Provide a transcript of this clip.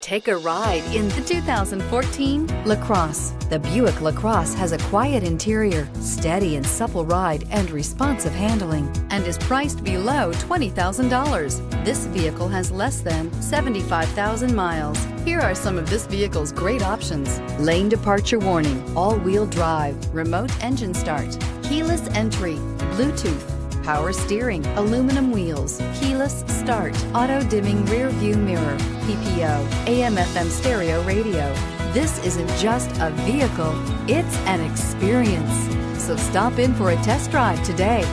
Take a ride in the 2014 LaCrosse. The Buick LaCrosse has a quiet interior, steady and supple ride, and responsive handling, and is priced below $20,000. This vehicle has less than 75,000 miles. Here are some of this vehicle's great options: lane departure warning, all-wheel drive, remote engine start, keyless entry, Bluetooth, power steering, aluminum wheels, keyless start, auto-dimming rear view mirror, PPO, AM/FM stereo radio. This isn't just a vehicle, it's an experience. So stop in for a test drive today.